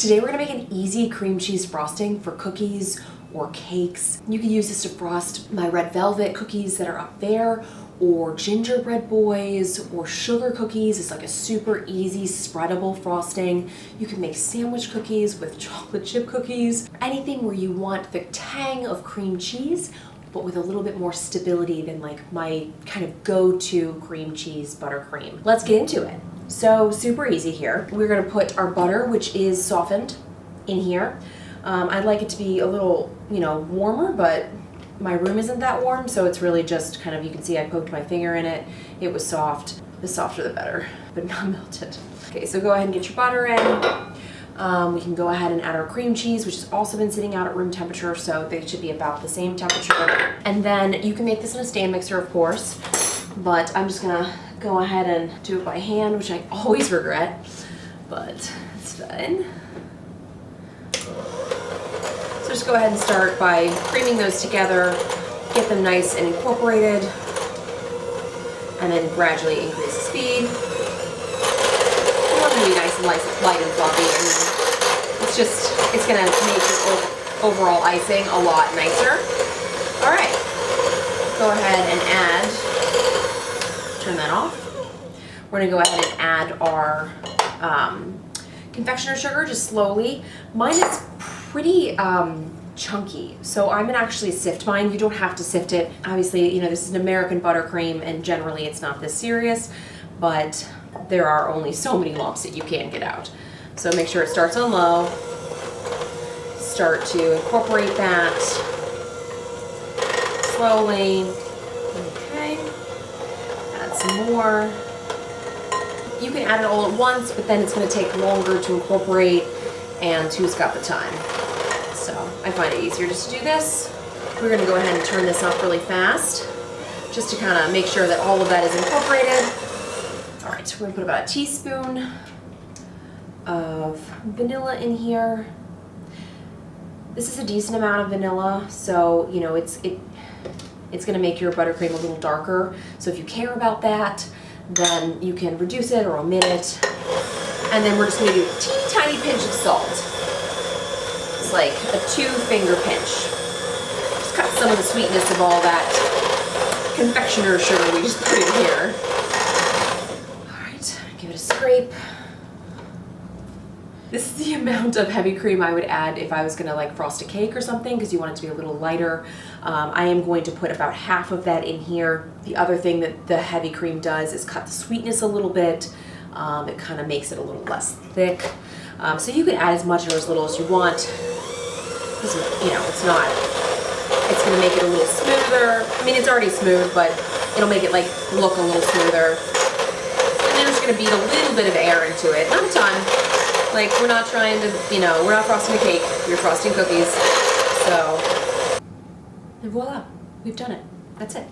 Today we're gonna make an easy cream cheese frosting for cookies or cakes. You can use this to frost my red velvet cookies that are up there, or gingerbread boys, or sugar cookies. It's like a super easy spreadable frosting. You can make sandwich cookies with chocolate chip cookies. Anything where you want the tang of cream cheese, but with a little bit more stability than like my kind of go-to cream cheese buttercream. Let's get into it. So super easy here. We're gonna put our butter, which is softened, in here. I'd like it to be a little, warmer, but my room isn't that warm, so it's really just kind of, you can see I poked my finger in it. It was soft. The softer the better, but not melted. Okay, so go ahead and get your butter in. We can go ahead and add our cream cheese, which has also been sitting out at room temperature, so they should be about the same temperature. And then you can make this in a stand mixer, of course, but I'm just gonna go ahead and do it by hand, which I always regret, but it's fine. So just go ahead and start by creaming those together, get them nice and incorporated, and then gradually increase the speed. You want them to be nice and light and fluffy. It's gonna make your overall icing a lot nicer. All right, go ahead and turn that off. We're gonna go ahead and add our confectioner sugar just slowly. Mine is pretty chunky, so I'm gonna actually sift mine. You don't have to sift it. Obviously, this is an American buttercream, and generally it's not this serious, but there are only so many lumps that you can get out. So make sure it starts on low. Start to incorporate that slowly. Okay, add some more. You can add it all at once, but then it's gonna take longer to incorporate, and who's got the time? So I find it easier just to do this. We're gonna go ahead and turn this up really fast, just to kind of make sure that all of that is incorporated. All right, so we're gonna put about a teaspoon of vanilla in here. This is a decent amount of vanilla, so it's gonna make your buttercream a little darker. So if you care about that, then you can reduce it or omit it. And then we're just gonna do a teeny tiny pinch of salt. It's like a 2-finger pinch. Just cut some of the sweetness of all that confectioner sugar we just put in here. All right, give it a scrape. This is the amount of heavy cream I would add if I was gonna like frost a cake or something, because you want it to be a little lighter. I am going to put about half of that in here. The other thing that the heavy cream does is cut the sweetness a little bit. It kind of makes it a little less thick. So you can add as much or as little as you want. It's gonna make it a little smoother. I mean, it's already smooth, but it'll make it look a little smoother. And then it's gonna beat a little bit of air into it, not a ton. We're not trying to, we're not frosting a cake, we're frosting cookies. So, and voila, we've done it. That's it.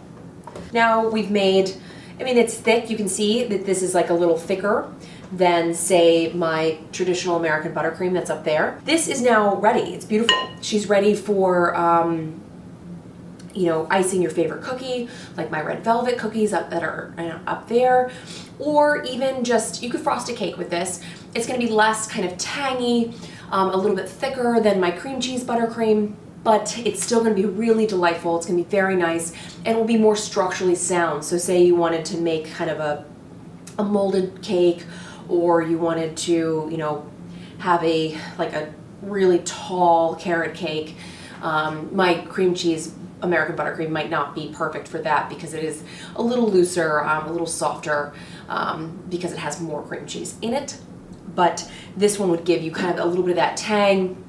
Now we've made, it's thick. You can see that this is like a little thicker than, say, my traditional American buttercream that's up there. This is now ready. It's beautiful. She's ready for, icing your favorite cookie, like my red velvet cookies that are up there, or even just, you could frost a cake with this. It's gonna be less kind of tangy, a little bit thicker than my cream cheese buttercream, but it's still gonna be really delightful. It's gonna be very nice, and it will be more structurally sound. So say you wanted to make kind of a molded cake, or you wanted to, have a really tall carrot cake. My cream cheese American buttercream might not be perfect for that, because it is a little looser, a little softer, because it has more cream cheese in it. But this one would give you kind of a little bit of that tang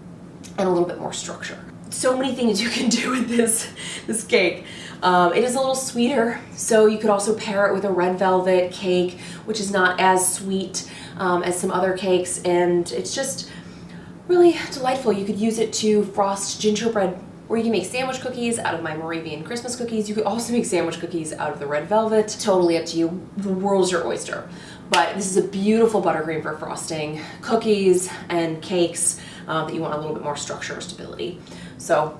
and a little bit more structure. So many things you can do with this cake. It is a little sweeter, so you could also pair it with a red velvet cake, which is not as sweet as some other cakes, and it's just really delightful. You could use it to frost gingerbread, or you can make sandwich cookies out of my Moravian Christmas cookies. You could also make sandwich cookies out of the red velvet. Totally up to you. The world's your oyster. But this is a beautiful buttercream for frosting cookies and cakes that you want a little bit more structure or stability. So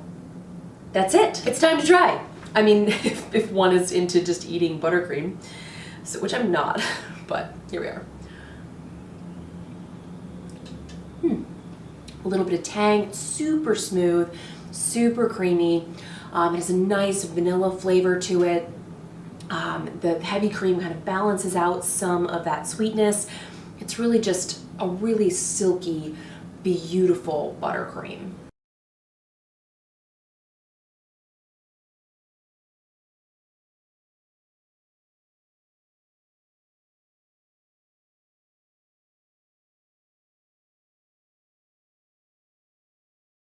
that's it. It's time to try. If one is into just eating buttercream, which I'm not, but here we are. a little bit of tang. It's super smooth, super creamy. It has a nice vanilla flavor to it. The heavy cream kind of balances out some of that sweetness. It's really just a really silky, beautiful buttercream.